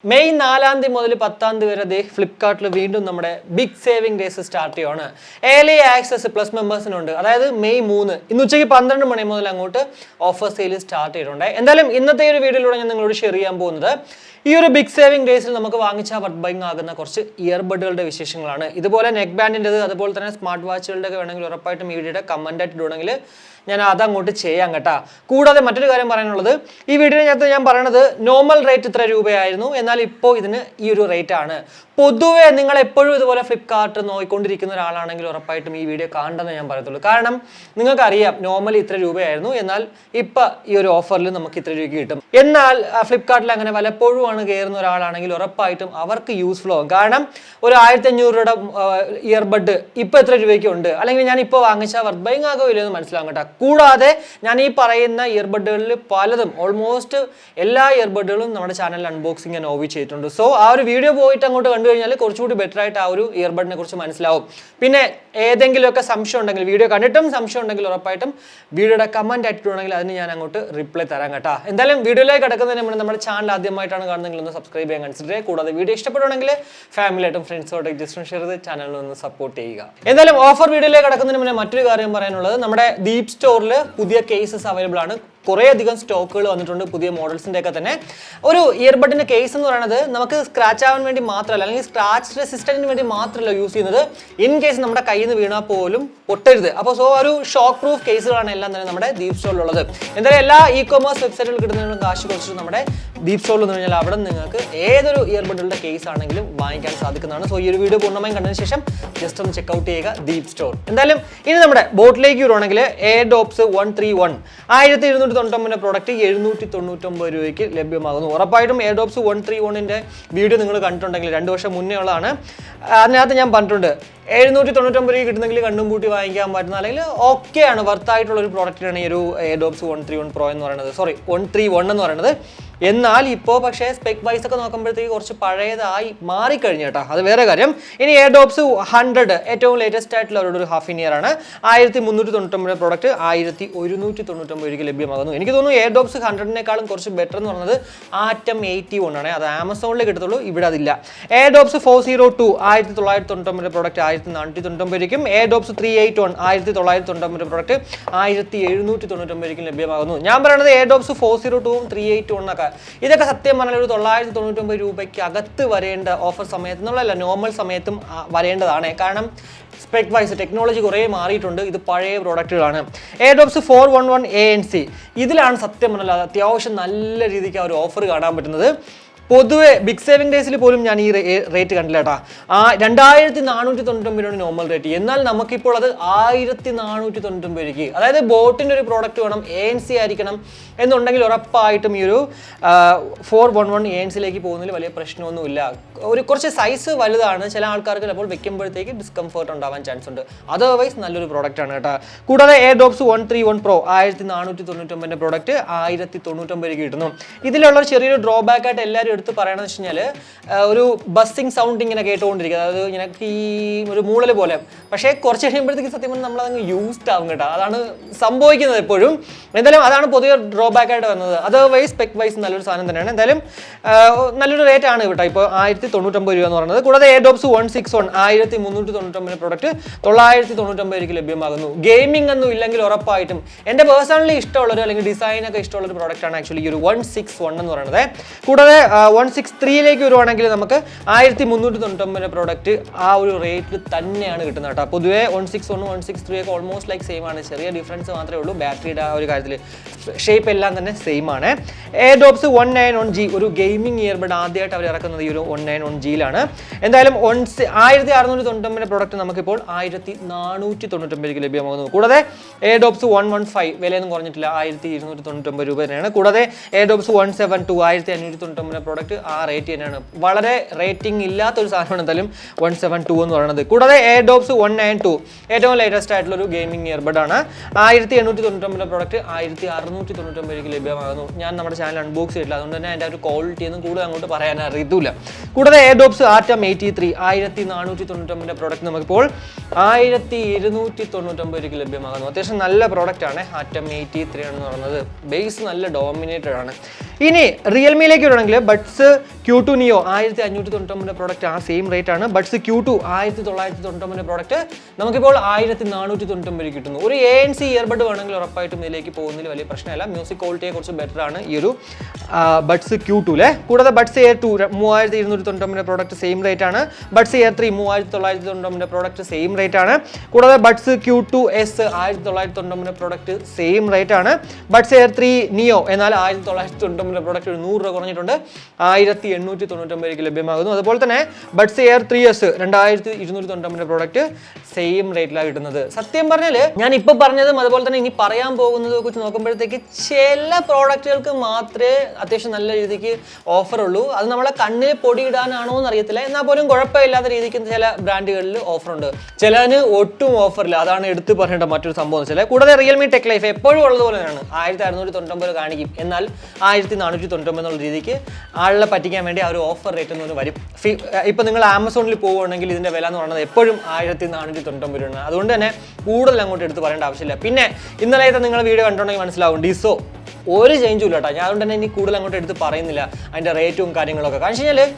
May 4 മുതൽ 10 വരെ ഫ്ലിപ്കാർട്ടിൽ വീണ്ടും നമ്മുടെ ബിഗ് സേവിംഗ് ഡേയ്സ് സ്റ്റാർട്ട് ചെയ്യുകയാണ്. ഏർലി ആക്സസ് പ്ലസ് മെമ്പേഴ്സിനുണ്ട്. അതായത് മെയ് 3 ഇന്ന് ഉച്ചയ്ക്ക് 12 മണി മുതൽ അങ്ങോട്ട് ഓഫർ സെയിൽ സ്റ്റാർട്ട് ചെയ്തിട്ടുണ്ട്. എന്തായാലും ഇന്നത്തെ ഒരു വീഡിയോയിലൂടെ ഞാൻ നിങ്ങളോട് ഷെയർ ചെയ്യാൻ പോകുന്നത് ഈ ഒരു ബിഗ് സേവിംഗ് ഡേയ്സിൽ നമുക്ക് വാങ്ങിച്ചാൽ വർത്ത് ബൈങ് ആകുന്ന കുറച്ച് ഇയർബഡുകളുടെ വിശേഷങ്ങളാണ്. ഇതുപോലെ നെക്ക് ബാൻഡിൻ്റെത് അതുപോലെ തന്നെ സ്മാർട്ട് വാച്ചുകളുടെ ഒക്കെ വേണമെങ്കിൽ ഉറപ്പായിട്ടും ഈ വീഡിയോയുടെ കമൻ്റ് ആയിട്ട് ഇടുകയാണെങ്കിൽ ഞാൻ അതങ്ങോട്ട് ചെയ്യാം കേട്ടോ. കൂടാതെ മറ്റൊരു കാര്യം പറയാനുള്ളത്, ഈ വീഡിയോയിനകത്ത് ഞാൻ പറയുന്നത് നോർമൽ റേറ്റ് ഇത്ര രൂപയായിരുന്നു, എന്നാൽ ഇപ്പോൾ ഇതിന് ഈ ഒരു റേറ്റ് ആണ്. പൊതുവെ നിങ്ങൾ എപ്പോഴും ഇതുപോലെ ഫ്ലിപ്കാർട്ട് നോക്കിക്കൊണ്ടിരിക്കുന്ന ഒരാളാണെങ്കിൽ ഉറപ്പായിട്ടും ഈ വീഡിയോ കാണണമെന്ന് ഞാൻ പറയത്തുള്ളൂ. കാരണം നിങ്ങൾക്കറിയാം നോർമലി ഇത്ര രൂപയായിരുന്നു, എന്നാൽ ഇപ്പം ഈ ഒരു ഓഫറിൽ നമുക്ക് ഇത്ര രൂപയ്ക്ക് കിട്ടും. എന്നാൽ ഫ്ലിപ്കാർട്ടിൽ അങ്ങനെ വല്ലപ്പോഴും ആണ് കയറുന്ന ഒരാളാണെങ്കിൽ ഉറപ്പായിട്ടും അവർക്ക് യൂസ്ഫുൾ ആകും. കാരണം ഒരു 1500 രൂപയുടെ ഇയർബഡ് ഇപ്പോൾ എത്ര രൂപയ്ക്ക് ഉണ്ട്, അല്ലെങ്കിൽ ഞാൻ ഇപ്പോൾ വാങ്ങിച്ചാൽ വർത്ത് ബൈങ് ആകോ ഇല്ലെന്ന് മനസ്സിലാകും കേട്ടോ. കൂടാതെ ഞാൻ ഈ പറയുന്ന ഇയർബഡുകളിൽ പലതും ഓൾമോസ്റ്റ് എല്ലാ ഇയർബഡുകളും നമ്മുടെ ചാനലിൽ അൺബോക്സിങ് ഞാൻ ഓവി ചെയ്തിട്ടുണ്ട്. സോ ആ ഒരു വീഡിയോ പോയിട്ട് അങ്ങോട്ട് കണ്ടു കഴിഞ്ഞാൽ കുറച്ചുകൂടി ബെറ്റർ ആയിട്ട് ആ ഒരു ഇയർബഡിനെ കുറിച്ച് മനസ്സിലാവും. പിന്നെ ഏതെങ്കിലുമൊക്കെ സംശയം ഉണ്ടെങ്കിൽ, വീഡിയോ കണ്ടിട്ടും സംശയം ഉണ്ടെങ്കിൽ ഉറപ്പായിട്ടും വീഡിയോയുടെ കമന്റ് ആയിട്ടുണ്ടെങ്കിൽ അതിന് ഞാൻ അങ്ങോട്ട് റിപ്ലൈ തരാം കേട്ടോ. എന്തായാലും വീഡിയോയിലേക്ക് കിടക്കുന്നതിന് മുന്നേ നമ്മുടെ ചാനൽ ആദ്യമായിട്ടാണ് കാണുന്നതെങ്കിൽ ഒന്ന് സബ്സ്ക്രൈബ് ചെയ്യാൻ കൺസിഡർ ചെയ്യുക. കൂടാതെ വീഡിയോ ഇഷ്ടപ്പെടുകയാണെങ്കിൽ ഫാമിലിയായിട്ടും ഫ്രണ്ട്സോട്ടും ജസ്റ്റ് ഷെയർ ചെയ്ത് ചാനലിൽ ഒന്ന് സപ്പോർട്ട് ചെയ്യുക. എന്തായാലും ഓഫർ വീഡിയോയിലേക്ക് കിടക്കുന്നതിന് മുന്നേ മറ്റൊരു കാര്യം പറയാനുള്ളത്, നമ്മുടെ ഡീപ് സ്റ്റോറിൽ പുതിയ കേസസ് അവൈലബിൾ ആണ്. കുറേ അധികം സ്റ്റോക്കുകൾ വന്നിട്ടുണ്ട് പുതിയ മോഡൽസിൻ്റെ ഒക്കെ തന്നെ. ഒരു ഇയർബഡിൻ്റെ കേസ് എന്ന് പറയുന്നത് നമുക്ക് സ്ക്രാച്ച് ആവാൻ വേണ്ടി മാത്രമല്ല, അല്ലെങ്കിൽ സ്ക്രാച്ച് റെസിസ്റ്റൻറ്റിന് വേണ്ടി മാത്രമല്ല യൂസ് ചെയ്യുന്നത്. ഇൻ കേസ് നമ്മുടെ കയ്യിൽ നിന്ന് വീണാൽ പോലും പൊട്ടരുത്. അപ്പോൾ ഒരു ഷോക്ക് പ്രൂഫ് കേസുകളാണ് എല്ലാം തന്നെ നമ്മുടെ ഡീപ് സ്റ്റോറിലുള്ളത്. എന്തായാലും എല്ലാ ഇ കൊമേഴ്സ് വെബ്സൈറ്റുകൾ കിട്ടുന്നതിനും കാശ് കുറച്ചിട്ട് നമ്മുടെ ഡീപ് സ്റ്റോറിൽ എന്ന് പറഞ്ഞാൽ അവിടെ നിങ്ങൾക്ക് ഏതൊരു ഇയർബഡുകളുടെ കേസ് ആണെങ്കിലും വാങ്ങിക്കാൻ സാധിക്കുന്നതാണ്. സോ ഈ ഒരു വീഡിയോ പൂർണ്ണമായും കണ്ടതിന് ശേഷം ജസ്റ്റ് ഒന്ന് ചെക്കൗട്ട് ചെയ്യുക ഡീപ് സ്റ്റോർ. എന്തായാലും ഇനി നമ്മുടെ ബോട്ടിലേക്ക് വരുവാണെങ്കിൽ എയർഡോപ്സ് 131 1299 പ്രോഡക്റ്റ് 799 രൂപയ്ക്ക് ലഭ്യമാകുന്നു. ഉറപ്പായിട്ടും എയർഡോപ്സ് 131ൻ്റെ വീഡിയോ നിങ്ങൾ കണ്ടിട്ടുണ്ടെങ്കിൽ 2 വർഷം മുന്നേ ഉള്ളതാണ്. അതിനകത്ത് ഞാൻ പറഞ്ഞിട്ടുണ്ട് 799 രൂപ കിട്ടുന്നെങ്കിൽ കണ്ണും കൂട്ടി വാങ്ങിക്കാൻ പറ്റുന്ന, അല്ലെങ്കിൽ ഓക്കെയാണ് വർത്തായിട്ടുള്ള ഒരു പ്രോഡക്റ്റിനാണ് ഈ ഒരു എയർഡോപ്സ് 131 പ്രോ എന്ന് പറയുന്നത്, 131 എന്ന് പറയുന്നത്. എന്നാൽ ഇപ്പോൾ പക്ഷേ സ്പെക് വൈസ് ഒക്കെ നോക്കുമ്പോഴത്തേക്ക് കുറച്ച് പഴയതായി മാറിക്കഴിഞ്ഞു കേട്ടോ, അത് വേറെ കാര്യം. ഇനി എയർഡോപ്സ് 100 ഏറ്റവും ലേറ്റസ്റ്റ് ആയിട്ടുള്ള അവരുടെ ഒരു ഹാഫ് ഇൻ ഇയർ ആണ്. 1399 പ്രോഡക്റ്റ് 1199 രൂപയ്ക്ക് ലഭ്യമാകുന്നു. എനിക്ക് തോന്നുന്നു എയർഡോപ്സ് 100-നേക്കാളും കുറച്ച് ബെറ്റർ എന്ന് പറയുന്നത് ആറ്റം 81 ആണ്. അത് ആമസോണിൽ കിട്ടത്തുള്ളൂ, ഇവിടെ അതില്ല. എയർഡോപ്സ് 402 1999 പ്രോഡക്റ്റ് 1499 രൂപയ്ക്കും, എയർഡോപ്സ് 381 1999 പ്രോഡക്റ്റ് 1799 രൂപയ്ക്കും ലഭ്യമാകുന്നു. ഞാൻ പറയുന്നത് എയർഡോപ്സ് 402ഉം 381 ഒക്കെ ഇതൊക്കെ സത്യം പറഞ്ഞാൽ ഒരു 999 രൂപയ്ക്ക് അകത്ത് വരേണ്ട ഓഫർ സമയത്ത് എന്നുള്ളതല്ല, നോർമൽ സമയത്തും വരേണ്ടതാണ്. കാരണം സ്പെക് വൈസ് ടെക്നോളജി കുറേ മാറിയിട്ടുണ്ട്, ഇത് പഴയ പ്രോഡക്റ്റുകളാണ്. എയർഡോപ്സ് 411 ANC ഇതിലാണ് സത്യം പറഞ്ഞാൽ അത്യാവശ്യം നല്ല രീതിക്ക് ആ ഒരു ഓഫർ കാണാൻ പറ്റുന്നത്. പൊതുവെ ബിഗ് സേവിംഗ് ഡേയ്സിൽ പോലും ഞാൻ ഈ റേറ്റ് കണ്ടില്ല കേട്ടോ. 2499 രൂപയാണ് നോർമൽ റേറ്റ്, എന്നാൽ നമുക്കിപ്പോൾ അത് 1499 രൂപയ്ക്ക്. അതായത് ബോട്ടിൻ്റെ ഒരു പ്രോഡക്റ്റ് വേണം, ANC ആയിരിക്കണം എന്നുണ്ടെങ്കിൽ ഉറപ്പായിട്ടും ഈ ഒരു 411 ANCയിലേക്ക് പോകുന്നതിൽ വലിയ പ്രശ്നമൊന്നുമില്ല. ഒരു കുറച്ച് സൈസ് വലുതാണ്, ചില ആൾക്കാർക്ക് ചിലപ്പോൾ വെക്കുമ്പോഴത്തേക്ക് ഡിസ്കംഫർട്ട് ഉണ്ടാവാൻ ചാൻസ് ഉണ്ട്. അതർവൈസ് നല്ലൊരു പ്രോഡക്റ്റ് ആണ് കേട്ടോ. കൂടാതെ എയർഡോപ്സ് 131 പ്രോ 1499 പ്രോഡക്റ്റ് 1099 രൂപയ്ക്ക് കിട്ടുന്നു. ഇതിലുള്ള ചെറിയൊരു ഡ്രോബാക്ക് ആയിട്ട് എല്ലാവരും എടുത്ത് പറയണമെന്ന് വെച്ച് കഴിഞ്ഞാൽ ഒരു ബസ്സിങ് സൗണ്ട് ഇങ്ങനെ കേട്ടുകൊണ്ടിരിക്കുക, അതായത് ഇങ്ങനെ ഈ ഒരു മൂളൽ പോലെ. പക്ഷേ കുറച്ച് കഴിയുമ്പോഴത്തേക്ക് സത്യം പറഞ്ഞാൽ നമ്മളതങ്ങ് യൂസ്ഡ് ആവും കേട്ടോ, അതാണ് സംഭവിക്കുന്നത് എപ്പോഴും. എന്തായാലും അതാണ് പൊതുവെ ഡ്രോബാക്ക് ആയിട്ട് വന്നത്. അതർവൈസ് സ്പെക് വൈസ് നല്ലൊരു സാധനം തന്നെയാണ്. എന്തായാലും നല്ലൊരു റേറ്റ് ആണ് കേട്ടോ ഇപ്പോൾ 1099 രൂപ എന്ന് പറയുന്നത്. കൂടാതെ എയർഡോപ്സ് 161 1399 പ്രോഡക്റ്റ് 999 രൂപയ്ക്ക് ലഭ്യമാകുന്നു. ഗെയിമിംഗ് ഒന്നും ഇല്ലെങ്കിൽ ഉറപ്പായിട്ടും എൻ്റെ പേഴ്സണലി ഇഷ്ടമുള്ളൊരു അല്ലെങ്കിൽ ഡിസൈനൊക്കെ ഇഷ്ടമുള്ളൊരു പ്രോഡക്റ്റാണ് ആക്ച്വലി ഈ ഒരു 161 എന്ന് പറയുന്നത്. കൂടാതെ 163ലേക്ക് വരുവാണെങ്കിൽ നമുക്ക് 1399 പ്രോഡക്റ്റ് ആ ഒരു റേറ്റിൽ തന്നെയാണ് കിട്ടുന്നത് കേട്ടോ. പൊതുവേ 161 163 ഒക്കെ ഓൾമോസ്റ്റ് ലൈക്ക് സെയിം ആണ്, ചെറിയ ഡിഫറൻസ് മാത്രമേ ഉള്ളൂ. ബാറ്ററിയുടെ ആ ഒരു കാര്യത്തിൽ ഷേപ്പ് എല്ലാം തന്നെ സെയിം ആണ്. എയർഡോപ്സ് 191G ഒരു ഗെയിമിംഗ് ഇയർബഡ് ആദ്യമായിട്ട് അവർ ഇറക്കുന്നത് ഈ ഒരു 191Gയിലാണ്. എന്തായാലും 1699 പ്രോഡക്റ്റ് നമുക്കിപ്പോൾ 1499 ലഭ്യമാകുന്നു. കൂടാതെ എയർഡോപ്സ് 115 വിലയൊന്നും കുറഞ്ഞിട്ടില്ല, 1299 രൂപ തന്നെയാണ്. കൂടാതെ എയർഡോപ്സ് 172 1599 പ്രോഡക്റ്റ് ആ റേറ്റ് തന്നെയാണ്. വളരെ റേറ്റിംഗ് ഇല്ലാത്തൊരു സാധനമാണ് എന്തായാലും 172 എന്ന് പറയുന്നത്. കൂടാതെ എയർഡോപ്സ് 192 ഏറ്റവും ലേറ്റസ്റ്റ് ആയിട്ടുള്ള ഒരു ഗെയിമിംഗ് ഇയർബഡ് ആണ്. 1899 പ്രോഡക്റ്റ് 1699 ലഭ്യമാകുന്നു. ഞാൻ നമ്മുടെ ചാനൽ അൺബോക്സ് ചെയ്തിട്ടില്ല, അതുകൊണ്ട് തന്നെ അതിൻ്റെ ഒരു ക്വാളിറ്റി ഒന്നും കൂടുതൽ അങ്ങോട്ട് പറയാൻ അറിയത്തില്ല. കൂടാതെ എയർഡോപ്സ് ആറ്റം 83 1499 പ്രോഡക്റ്റ് നമുക്കിപ്പോൾ 1299 ലഭ്യമാകുന്നു. അത്യാവശ്യം നല്ല പ്രോഡക്റ്റ് ആണ് ആറ്റം 83 എന്ന് പറയുന്നത്. ബേസ് നല്ല ഡോമിനേറ്റഡ് ആണ്. ഇനി റിയൽമിയിലേക്ക് വരുവാണെങ്കിൽ bud buds Q2 Neo 1599 product ആ സെയിം റേറ്റ് ആണ്. ബഡ്സ് Q2 1999 പ്രോഡക്റ്റ് നമുക്കിപ്പോൾ 1499 കിട്ടുന്നു. ഒരു ANC ഇയർബഡ് വേണമെങ്കിൽ ഉറപ്പായിട്ടും ഇതിലേക്ക് പോകുന്നതിൽ വലിയ പ്രശ്നമല്ല. മ്യൂസിക് ക്വാളിറ്റിയെ കുറിച്ച് ബെറ്റർ ആണ് ഈ ഒരു ബഡ്സ് Q2 ലെ. കൂടാതെ buds Air 2 3299 product same rate ആണ്. Buds Air 3 3999 product same rate ആണ്. കൂടാതെ buds Q2S 1999 product same rate ആണ്. ബഡ്സ് Air 3 Neo എന്നാൽ 1999 പ്രോഡക്റ്റ് 100 രൂപ കുറഞ്ഞിട്ടുണ്ട്, 1899 ലഭ്യമാകുന്നു. അതുപോലെ തന്നെ buds Air 3S 2299 product same റേറ്റിലാണ് കിട്ടുന്നത്. സത്യം പറഞ്ഞാൽ ഞാൻ ഇപ്പോൾ പറഞ്ഞതും അതുപോലെ തന്നെ ഇനി പറയാൻ പോകുന്നതൊക്കെ കുറിച്ച് നോക്കുമ്പോഴത്തേക്ക് ചില പ്രോഡക്റ്റുകൾക്ക് മാത്രമേ അത്യാവശ്യം നല്ല രീതിക്ക് ഓഫർ ഉള്ളൂ. അത് നമ്മളെ കണ്ണിൽ പൊടിയിടാനാണോ എന്ന് അറിയത്തില്ല, എന്നാൽ പോലും കുഴപ്പമില്ലാത്ത രീതിക്ക് ചില ബ്രാൻഡുകളിൽ ഓഫർ ഉണ്ട്, ചിലതിന് ഒട്ടും ഓഫറില്ല. അതാണ് എടുത്ത് പറയേണ്ട മറ്റൊരു സംഭവം വെച്ചാൽ. കൂടാതെ റിയൽമി Techlife എപ്പോഴും ഉള്ളതുപോലെ തന്നെയാണ് 1699 കാണിക്കും, എന്നാൽ 1499 എന്നുള്ള രീതിക്ക് ആളെ പറ്റിക്കാൻ വേണ്ടി ആ ഒരു ഓഫർ റേറ്റ് എന്ന് വരും. ഇപ്പം നിങ്ങൾ ആമസോണിൽ പോവുകയാണെങ്കിൽ ഇതിൻ്റെ വില എന്ന് പറയുന്നത് എപ്പോഴും 1499 ആണ്. അതുകൊണ്ട് തന്നെ കൂടുതൽ അങ്ങോട്ട് എടുത്ത് പറയേണ്ട ആവശ്യമില്ല. പിന്നെ ഇന്നലത്തെ നിങ്ങൾ വീഡിയോ കണ്ടിട്ടുണ്ടെങ്കിൽ മനസ്സിലാവും, ഡിസോ ഒരു ചേഞ്ചും ഇല്ല കേട്ടോ. ഞാൻ അതുകൊണ്ട് തന്നെ ഇനി കൂടുതൽ അങ്ങോട്ട് എടുത്ത് പറയുന്നില്ല അതിൻ്റെ റേറ്റും കാര്യങ്ങളൊക്കെ. കാരണം വെച്ച് കഴിഞ്ഞാൽ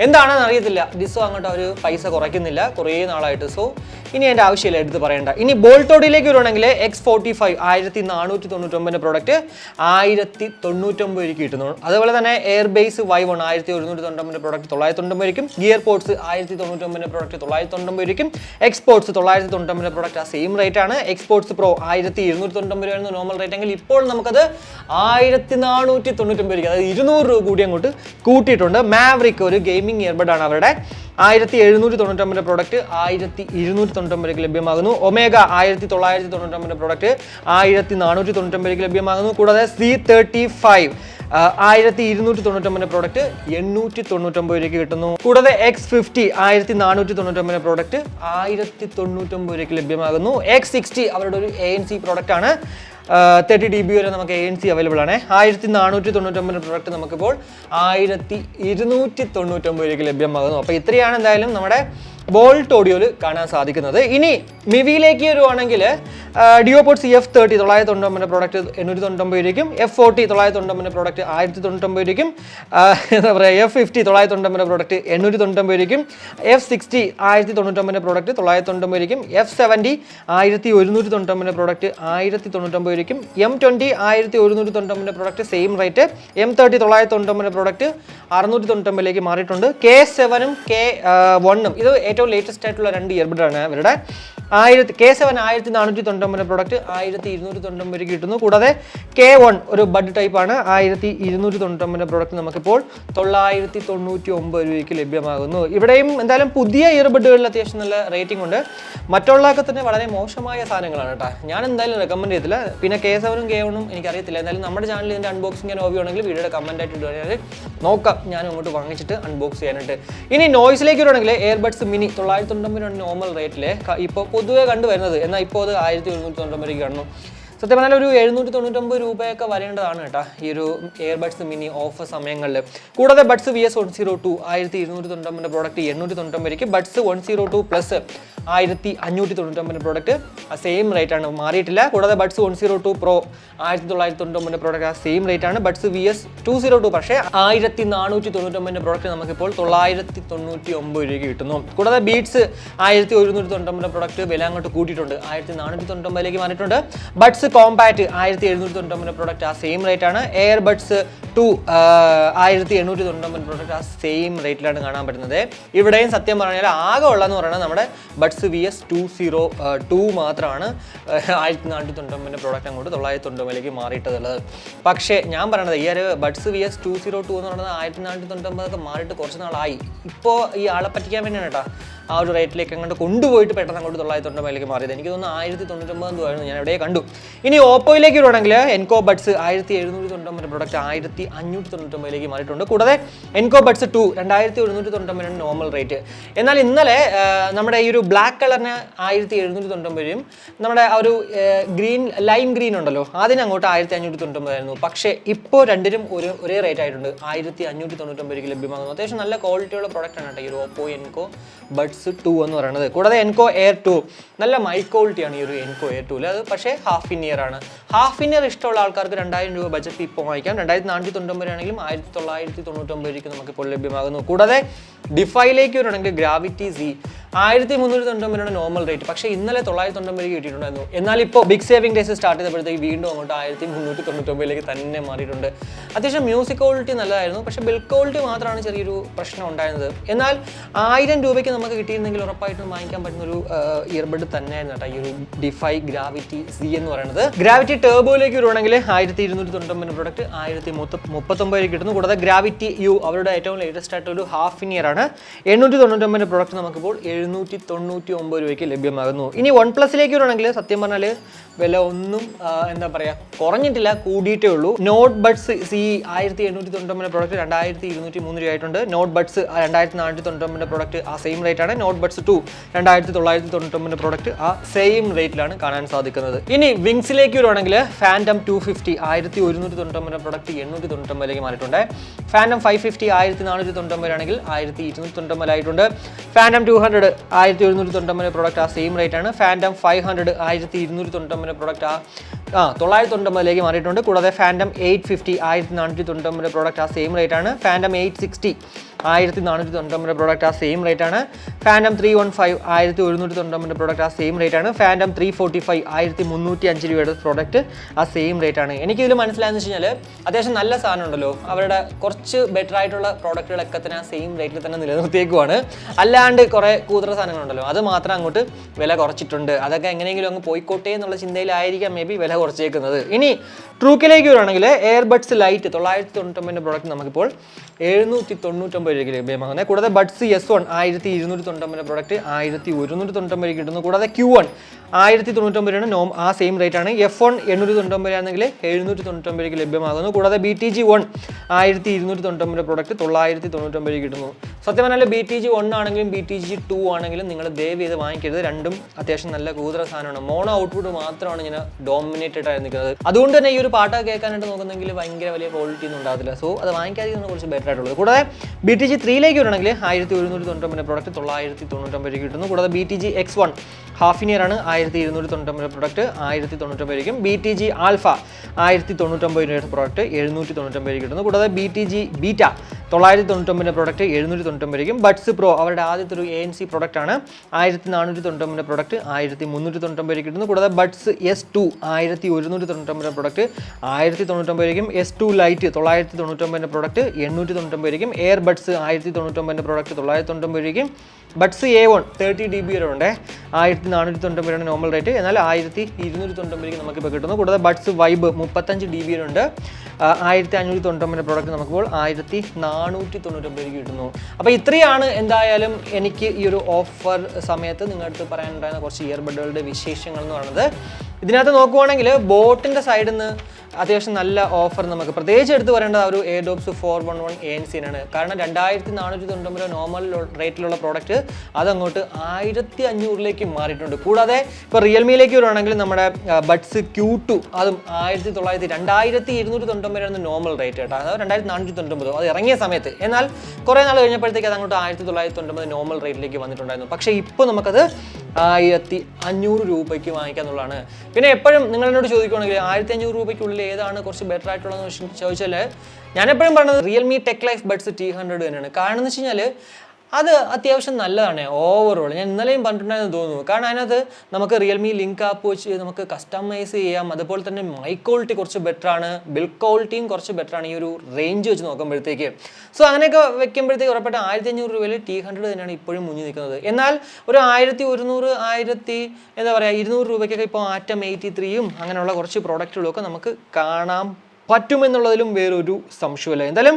എന്താണെന്ന് അറിയത്തില്ല, ഡിസോ അങ്ങോട്ട് അവർ പൈസ കുറയ്ക്കുന്നില്ല കുറേ നാളായിട്ട്. സോ ഇനി അതിൻ്റെ ആവശ്യമില്ല എടുത്ത് പറയേണ്ട. ഇനി ബോൾട്ടോഡിലേക്ക് വരുവാണെങ്കിൽ X45 1499 പ്രോഡക്റ്റ് 1099 കിട്ടുന്നു. അതുപോലെ തന്നെ airbase Y1 1199 product 999 gear ports 1099 product 999 exports 999 product ആ സെയിം റേറ്റ് ആണ്. എക്സ്പോർട്സ് പ്രോ 1299 ആയിരുന്നു നോർമൽ റേറ്റ് എങ്കിൽ ഇപ്പോൾ നമുക്കത് 1499, അതായത് 200 രൂപ കൂടി അങ്ങോട്ട് കൂട്ടിയിട്ടുണ്ട്. മാവറിക് ഒരു ഗെയിമിംഗ് ഇയർബഡ് ആണ് അവരുടെ 1799 പ്രോഡക്റ്റ് 1299 ലഭ്യമാകുന്നു. ഒമേഗ 1999 പ്രോഡക്റ്റ് 1499 ലഭ്യമാകുന്നു. കൂടാതെ C35 1299 പ്രോഡക്റ്റ് 899 കിട്ടുന്നു. കൂടാതെ X50 1499 പ്രോഡക്റ്റ് 1099 ലഭ്യമാകുന്നു. X60 അവരുടെ ഒരു ANC പ്രോഡക്റ്റ് ആണ്, 30 dB വരെ നമുക്ക് ANC അവൈലബിൾ ആണ്. 1499 പ്രോഡക്റ്റ് നമുക്കിപ്പോൾ 1299 ലഭ്യമാകുന്നു. അപ്പോൾ ഇത്രയാണ് എന്തായാലും നമ്മുടെ ബോൾട്ട് ഓഡിയോയിൽ കാണാൻ സാധിക്കുന്നത്. ഇനി മിവിയിലേക്ക് വരുവാണെങ്കിൽ ഡിയോപോർട്സ് F30 999 പ്രോഡക്റ്റ് 899 F40 999 പ്രോഡക്റ്റ് 1099 എന്താ പറയുക, F50 999 product 899 F60 1099 product 999 F70 1199 product 1099 M20 1199 product same rate. M30 999 product 699 മാറിയിട്ടുണ്ട്. K7ഉം K1ഉം ഇത് ഏറ്റവും ലേറ്റസ്റ്റ് ആയിട്ടുള്ള 2 ഇയർബഡാണ് ഇവരുടെ. K7 1499 പ്രോഡക്റ്റ് 1299 കിട്ടുന്നു. കൂടാതെ K1 ഒരു ബഡ് ടൈപ്പ് ആണ്, 1299 പ്രോഡക്റ്റ് നമുക്കിപ്പോൾ 999 രൂപയ്ക്ക് ലഭ്യമാകുന്നു. ഇവിടെയും എന്തായാലും പുതിയ ഇയർബഡുകളിൽ അത്യാവശ്യം നല്ല റേറ്റിംഗ് ഉണ്ട്. മറ്റുള്ളതൊക്കെ തന്നെ വളരെ മോശമായ സാധനങ്ങളാണ് കേട്ടോ. ഞാൻ എന്തായാലും റെക്കമെൻഡ് ചെയ്തില്ല. പിന്നെ K7ഉം K1ഉം എനിക്കറിയത്തില്ല. എന്തായാലും നമ്മുടെ ചാനലിൽ ഇതിൻ്റെ അൺബോക്സിംഗ് ഓവ്യൂ ആണെങ്കിൽ വീഡിയോയുടെ കമൻറ്റ് ആയിട്ട് ഇടുകയാണെങ്കിൽ നോക്കാം, ഞാൻ അങ്ങോട്ട് വാങ്ങിച്ചിട്ട് അൺബോക്സ് ചെയ്യാനായിട്ട്. ഇനി നോയ്സിലേക്ക് വരുവാണെങ്കിൽ എയർബഡ്സ് മിനി 999 നോർമൽ റേറ്റിൽ ഇപ്പോൾ പൊതുവെ കണ്ടുവരുന്നത്, എന്നാൽ ഇപ്പോൾ അത് 1199 കാണുന്നു. സത്യം പറഞ്ഞാൽ ഒരു 799 രൂപയൊക്കെ വരേണ്ടതാണ് കേട്ടോ ഈ ഒരു എയർബഡ്സ് മിനി ഓഫർ സമയങ്ങളിൽ. കൂടാതെ buds VS102 1299 product 899, buds 102 plus 1599 product ആ സെയിം റേറ്റ് ആണ്, മാറിയിട്ടില്ല. കൂടാതെ ബഡ്സ് 102 പ്രോ 1999 പ്രോഡക്റ്റ് ആ സെയിം റേറ്റ് ആണ്. ബഡ്സ് VS202 പക്ഷേ 1499 പ്രോഡക്റ്റ് നമുക്കിപ്പോൾ 999 രൂപയ്ക്ക് കിട്ടുന്നു. കൂടാതെ ബീറ്റ്സ് 1199 പ്രോഡക്റ്റ് വില അങ്ങോട്ട് കൂട്ടിയിട്ടുണ്ട്, 1499 മാറിയിട്ടുണ്ട്. ബഡ്സ് കോമ്പാക്റ്റ് 1799 പ്രോഡക്റ്റ് ആ സെയിം റേറ്റ് ആണ്. എയർബഡ്സ് 2 1899 പ്രോഡക്റ്റ് ആ സെയിം റേറ്റിലാണ് കാണാൻ പറ്റുന്നത്. ഇവിടെയും സത്യം പറഞ്ഞാൽ ആകെ ഉള്ളതെന്ന് പറയുന്നത് നമ്മുടെ ബഡ്സ് VS202 മാത്രമാണ് 1499 പ്രോഡക്റ്റ് അങ്ങോട്ട് 999 മാറിയിട്ടുള്ളത്. പക്ഷേ ഞാൻ പറയണത് ഈ ഒരു ബഡ്സ് VS202 എന്ന് പറയുന്നത് 1499 മാറിയിട്ട് കുറച്ച് നാളായി. ഇപ്പോൾ ഈ ആളെ പറ്റിക്കാൻ വേണ്ടിയാണ് കേട്ടോ ആ ഒരു റേറ്റിലേക്ക് അങ്ങോട്ട് കൊണ്ടുപോയിട്ട് പെട്ടെന്ന് അങ്ങോട്ട് 999 മാറിയത്. എനിക്ക് തോന്നുന്നു 1099 ആയിരുന്നു, ഞാൻ എവിടെ കണ്ടു. ഇനി ഓപ്പോയിലേക്ക് വരുവാണെങ്കിൽ എൻകോ ബഡ്സ് 1799 പ്രോഡക്റ്റ് 1599 മാറിയിട്ടുണ്ട്. കൂടാതെ എൻകോ ബഡ്സ് 2 2799 നോർമൽ റേറ്റ്. എന്നാൽ ഇന്നലെ നമ്മുടെ ഈ ഒരു ബ്ലാക്ക് കളറിന് 1799 നമ്മുടെ ആ ഒരു ഗ്രീൻ ലൈം ഗ്രീൻ ഉണ്ടല്ലോ അതിനങ്ങോട്ട് 1599 ആയിരുന്നു. പക്ഷേ ഇപ്പോൾ രണ്ടിനും ഒരേ റേറ്റ് ആയിട്ടുണ്ട്, 1599 ലഭ്യമാകുന്നു. അത്യാവശ്യം നല്ല ക്വാളിറ്റിയുള്ള പ്രോഡക്റ്റ് ആണ് കേട്ടോ ഈ ഒരു ഓപ്പോ എൻകോ ബഡ്സ് 2 എന്ന് പറയുന്നത്. കൂടാതെ എൻകോ എയർ 2 നല്ല മൈ ക്വാളിറ്റിയാണ് ഈ ഒരു എൻകോ എയർ 2. അത് പക്ഷേ ഹാഫ് ഇൻ ഇയർ ഇയർ ആണ്. ഹാഫ് ഇൻ ഇയർ ഇഷ്ടമുള്ള ആൾക്കാർക്ക് 2000 രൂപ ബഡ്ജറ്റ് ഇപ്പോൾ വാങ്ങിക്കാം. 2490 ആണെങ്കിലും 1999 രൂപയ്ക്ക് നമുക്ക് ഇപ്പോൾ ലഭ്യമാകുന്നു. കൂടാതെ ഡിഫൈയിലേക്ക് വരണമെങ്കിൽ ഗ്രാവിറ്റി സി 1399 നോർമൽ റേറ്റ്, പക്ഷേ ഇന്നലെ 990 കിട്ടിയിട്ടുണ്ടായിരുന്നു. എന്നാൽ ഇപ്പോൾ ബിഗ് സേവിംഗ് ഡേയ്സ് സ്റ്റാർട്ട് ചെയ്തപ്പോഴത്തേക്ക് വീണ്ടും അങ്ങോട്ട് 1399 തന്നെ മാറിയിട്ടുണ്ട്. അത്യാവശ്യം മ്യൂസിക് ക്വാളിറ്റി നല്ലതായിരുന്നു, പക്ഷേ ബിൽഡ് ക്വാളിറ്റി മാത്രമാണ് ചെറിയൊരു പ്രശ്നം ഉണ്ടായിരുന്നത്. എന്നാൽ 1000 രൂപയ്ക്ക് നമുക്ക് കിട്ടിയിരുന്നെങ്കിൽ ഉറപ്പായിട്ടും വാങ്ങിക്കാൻ പറ്റുന്ന ഒരു ഇയർബഡ് തന്നെയായിരുന്നു കേട്ടോ ഈ ഒരു ഡിഫൈ ഗ്രാവിറ്റി സി എന്ന് പറയുന്നത്. ഗ്രാവിറ്റി ടേബോയിലേക്ക് വരുവാണെങ്കിൽ 1299 പ്രൊഡക്റ്റ് 1039 കിട്ടുന്നു. കൂടാതെ ഗ്രാവിറ്റി യു അവരുടെ ഏറ്റവും ലേറ്റസ്റ്റ് ആയിട്ട് ഒരു ഹാഫ് ഇൻ ഇയർ ആണ്. 899 പ്രൊഡക്റ്റ് നമുക്കിപ്പോൾ 799 രൂപയ്ക്ക് ലഭ്യമാകുന്നു. ഇനി OnePlusലേക്ക് വരുവാണെങ്കിൽ സത്യം പറഞ്ഞാൽ വില ഒന്നും എന്താ പറയുക കുറഞ്ഞിട്ടില്ല, കൂടിയിട്ടേ ഉള്ളൂ. നോട്ട് ബഡ്സ് സി 1899 പ്രൊഡക്റ്റ് 2203 രൂപ ആയിട്ടുണ്ട്. നോട്ട് ബഡ്സ് 2499 പ്രൊഡക്റ്റ് ആ സെയിം റേറ്റ് ആണ്. നോട്ട് ബഡ്സ് 2 2999 പ്രൊഡക്റ്റ് ആ സെയിം റേറ്റിലാണ് കാണാൻ സാധിക്കുന്നത്. ഇനി വിങ്സിലേക്ക് വരുവാണെങ്കിൽ ഫാൻറ്റം 250 1199 പ്രൊഡക്റ്റ് 899 മാറിയിട്ടുണ്ട്. ഫാൻറ്റം 550 1499 ആണെങ്കിൽ 1299 ആയിട്ടുണ്ട്. ഫാൻറ്റം 200 1199 പ്രൊഡക്റ്റ് ആ സെയിം റേറ്റ് ആണ്. ഫാൻറ്റം 500 1299 പ്രൊഡക്റ്റ് 999 മാറിയിട്ടുണ്ട്. കൂടാതെ ഫാൻറ്റം 850 1499 പ്രൊഡക്റ്റ് ആ സെയിം റേറ്റ് ആണ്. ഫാൻറ്റം 860 1499 പ്രൊഡക്റ്റ് ആ സെയിം റേറ്റ് ആണ്. ഫാൻറ്റം 315 1199 പ്രൊഡക്റ്റ് ആ സെയിം റേറ്റ് ആണ്. ഫാൻറ്റം 345 1305 രൂപയുടെ പ്രൊഡക്റ്റ് ആ സെയിം റേറ്റ് ആണ്. എനിക്കിതിൽ മനസ്സിലായെന്ന് വെച്ച് കഴിഞ്ഞാൽ അത്യാവശ്യം നല്ല സാധനം ഉണ്ടല്ലോ, അവരുടെ കുറച്ച് ബെറ്റർ ആയിട്ടുള്ള പ്രോഡക്റ്റുകളൊക്കെ തന്നെ ആ സെയിം റേറ്റിൽ തന്നെ നിലനിർത്തിയേക്കുവാണ്. അല്ലാണ്ട് കുറേ കൂതറ സാധനങ്ങളുണ്ടല്ലോ അത് മാത്രം അങ്ങോട്ട് വില കുറച്ചിട്ടുണ്ട്. അതൊക്കെ എങ്ങനെയെങ്കിലും അങ്ങ് പോയിക്കോട്ടെ എന്നുള്ള ചിന്തയിലായിരിക്കാം മേ ബി വില കുറച്ചേക്കുന്നത്. ഇനി ട്രൂക്കിലേക്ക് വരുവാണെങ്കിൽ എയർബഡ്സ് ലൈറ്റ് 999 പ്രൊഡക്റ്റ് നമുക്കിപ്പോൾ 799 രൂപയ്ക്ക് ലഭ്യമാകുന്നത്. കൂടാതെ ബഡ്സ് S1 1299 പ്രൊഡക്റ്റ് 1199 കിട്ടുന്നു. കൂടാതെ Q1 1099 നോം ആ സെയിം റേറ്റ് ആണ്. F1 899 ആണെങ്കിൽ 799 ലഭ്യമാകുന്നു. കൂടാതെ BTG1 1299 പ്രൊഡക്റ്റ് 999 കിട്ടുന്നു. സത്യം പറഞ്ഞാൽ BTG1 ആണെങ്കിലും BTG2 ആണെങ്കിലും നിങ്ങൾ ദയവ് ചെയ്ത് വാങ്ങിക്കരുത്. രണ്ടും അത്യാവശ്യം നല്ല കൂതറ സാധനമാണ്. മോണോ ഔട്ട്പുട്ട് മാത്രമാണ് ഇങ്ങനെ ഡോമിനേറ്റഡ് ആയി നിൽക്കുന്നത്. അതുകൊണ്ട് തന്നെ ഈ ഒരു പാട്ട കേൾക്കാനായിട്ട് നോക്കുന്നെങ്കിൽ ഭയങ്കര വലിയ ക്വാളിറ്റി ഒന്നും ഉണ്ടാകത്തില്ല. സോ അത് വാങ്ങിക്കാതിരിക്കുന്ന കുറച്ച് ബെറ്റർ ആയിട്ടുള്ളത്. കൂടാതെ BTG3ലേക്ക് വരണമെങ്കിൽ 1199 പ്രൊഡക്റ്റ് 999 കിട്ടുന്നു. കൂടാതെ BTG X1 half in year ആണ് 1299 പ്രൊഡക്റ്റ് 1099 രൂപയ്ക്കും. BTG ആൽഫ 1099 രൂപയുടെ പ്രൊഡക്റ്റ് 799 കിട്ടുന്നു. കൂടാതെ BTG ബീറ്റ 999 പ്രൊഡക്റ്റ് 799 രൂപയ്ക്കും. ബഡ്സ് പ്രോ അവരുടെ ആദ്യത്തെ ഒരു ANC പ്രൊഡക്റ്റ് ആണ് 1499 പ്രൊഡക്റ്റ് 1399 കിട്ടുന്നു. കൂടാതെ ബഡ്സ് S2 1199 പ്രൊഡക്റ്റ് 1099 രൂപയ്ക്കും. S2 ലൈറ്റ് 999 പ്രൊഡക്റ്റ് 899 രൂപയ്ക്കും. എയർ ബഡ്സ് 1099 പ്രൊഡക്റ്റ് 999 രൂപയ്ക്കും. ബഡ്സ് A1 30 dB വരെ ഉണ്ട് 1499 നോർമൽ റേറ്റ്, എന്നാൽ 1299 നമുക്കിപ്പോൾ കിട്ടുന്നു. കൂടാതെ ബഡ്സ് വൈബ് 35 dB വരെ ഉണ്ട് 1599 പ്രോഡക്റ്റ് നമുക്കിപ്പോൾ 1499 കിട്ടുന്നു. അപ്പോൾ ഇത്രയാണ് എന്തായാലും എനിക്ക് ഈ ഒരു ഓഫർ സമയത്ത് നിങ്ങളടുത്ത് പറയാനുണ്ടായിരുന്ന കുറച്ച് ഇയർബഡുകളുടെ വിശേഷങ്ങൾ എന്ന് പറയുന്നത്. ഇതിനകത്ത് നോക്കുവാണെങ്കിൽ ബോട്ടിൻ്റെ സൈഡിൽ നിന്ന് അത്യാവശ്യം നല്ല ഓഫർ നമുക്ക് പ്രത്യേകിച്ച് എടുത്ത് പറയേണ്ടത് ആ ഒരു എയർഡോപ്സ് 411 ANC-നാണ്. കാരണം 2499 നോർമൽ റേറ്റിലുള്ള പ്രോഡക്റ്റ് അതങ്ങോട്ട് 1500 മാറിയിട്ടുണ്ട്. കൂടാതെ ഇപ്പോൾ റിയൽമിയിലേക്ക് വരുവാണെങ്കിൽ നമ്മുടെ ബഡ്സ് Q2 അതും 2299 നോർമൽ റേറ്റ് കേട്ടോ, അതായത് 2499 അത് ഇറങ്ങിയ സമയത്ത്. എന്നാൽ കുറേ നാൾ കഴിഞ്ഞപ്പോഴത്തേക്ക് അത് അങ്ങോട്ട് 1999 നോർമൽ റേറ്റിലേക്ക് വന്നിട്ടുണ്ടായിരുന്നു. പക്ഷേ ഇപ്പോൾ നമുക്കത് 1500 രൂപയ്ക്ക് വാങ്ങിക്കാന്നുള്ളതാണ്. പിന്നെ എപ്പോഴും നിങ്ങൾ എന്നോട് ചോദിക്കുകയാണെങ്കിൽ 1500 രൂപയ്ക്കുള്ളിൽ ഏതാണ് കുറച്ച് ബെറ്റർ ആയിട്ടുള്ളതെന്ന് ചോദിച്ചാൽ ഞാൻ എപ്പോഴും പറഞ്ഞത് റിയൽമി ടെക്ലൈഫ് ബഡ്സ് T100 തന്നെയാണ്. കാരണം എന്ന് വെച്ച് കഴിഞ്ഞാൽ അത് അത്യാവശ്യം നല്ലതാണ് ഓവറോൾ. ഞാൻ ഇന്നലെയും പറഞ്ഞിട്ടുണ്ടായിരുന്നു തോന്നുന്നു. കാരണം അതിനകത്ത് നമുക്ക് റിയൽമി ലിങ്ക് ആപ്പ് വെച്ച് നമുക്ക് കസ്റ്റമൈസ് ചെയ്യാം. അതുപോലെ തന്നെ മൈക്ക് ക്വാളിറ്റി കുറച്ച് ബെറ്ററാണ്, ബിൽഡ് ക്വാളിറ്റിയും കുറച്ച് ബെറ്ററാണ് ഈ ഒരു റേഞ്ച് വെച്ച് നോക്കുമ്പോഴത്തേക്ക്. സോ അങ്ങനെയൊക്കെ വെക്കുമ്പോഴത്തേക്ക് ഉറപ്പായിട്ട് 1500 രൂപയിൽ T100 തന്നെയാണ് ഇപ്പോഴും മുന്നിൽ നിൽക്കുന്നത്. എന്നാൽ ഒരു 1100 എന്താ പറയുക 200 രൂപയ്ക്കൊക്കെ ഇപ്പോൾ ആറ്റം 83യും അങ്ങനെയുള്ള കുറച്ച് പ്രോഡക്റ്റുകളൊക്കെ നമുക്ക് കാണാം പറ്റുമെന്നുള്ളതിലും വേറൊരു സംശയമില്ല. എന്തായാലും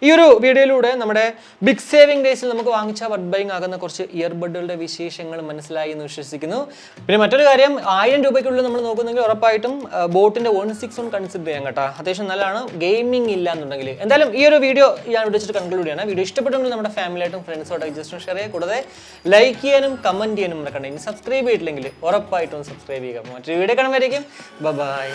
ഈ ഒരു വീഡിയോയിലൂടെ നമ്മുടെ ബിഗ് സേവിംഗ് ഡേയ്സിൽ നമുക്ക് വാങ്ങിച്ച വട്ട് ബൈങ് ആകുന്ന കുറച്ച് ഇയർബഡുകളുടെ വിശേഷങ്ങൾ മനസ്സിലായി എന്ന് വിശ്വസിക്കുന്നു. പിന്നെ മറ്റൊരു കാര്യം 1000 രൂപയ്ക്കുള്ളിൽ നമ്മൾ നോക്കുന്നെങ്കിൽ ഉറപ്പായിട്ടും ബോട്ടിൻ്റെ 161 കൺസിഡർ ചെയ്യാം കേട്ടോ. അത്യാവശ്യം നല്ലതാണ് ഗെയിമിംഗ് ഇല്ല എന്നുണ്ടെങ്കിൽ. എന്തായാലും ഈ ഒരു വീഡിയോ ഞാൻ വിളിച്ചിട്ട് കൺക്ലൂഡ് ചെയ്യണം. വീഡിയോ ഇഷ്ടപ്പെട്ടെങ്കിൽ നമ്മുടെ ഫാമിലിയായിട്ടും ഫ്രണ്ട്സോട്ടൊക്കെ ജസ്റ്റ് ഷെയർ ചെയ്യുക. കൂടാതെ ലൈക്ക് ചെയ്യാനും കമൻറ്റ് ചെയ്യാനും മറക്കണ്ട. ഇനി സബ്സ്ക്രൈബ് ചെയ്തിട്ടില്ലെങ്കിൽ ഉറപ്പായിട്ടും സബ്സ്ക്രൈബ് ചെയ്യുക. മറ്റൊരു വീഡിയോ കാണുമ്പോഴേക്കും ബൈ.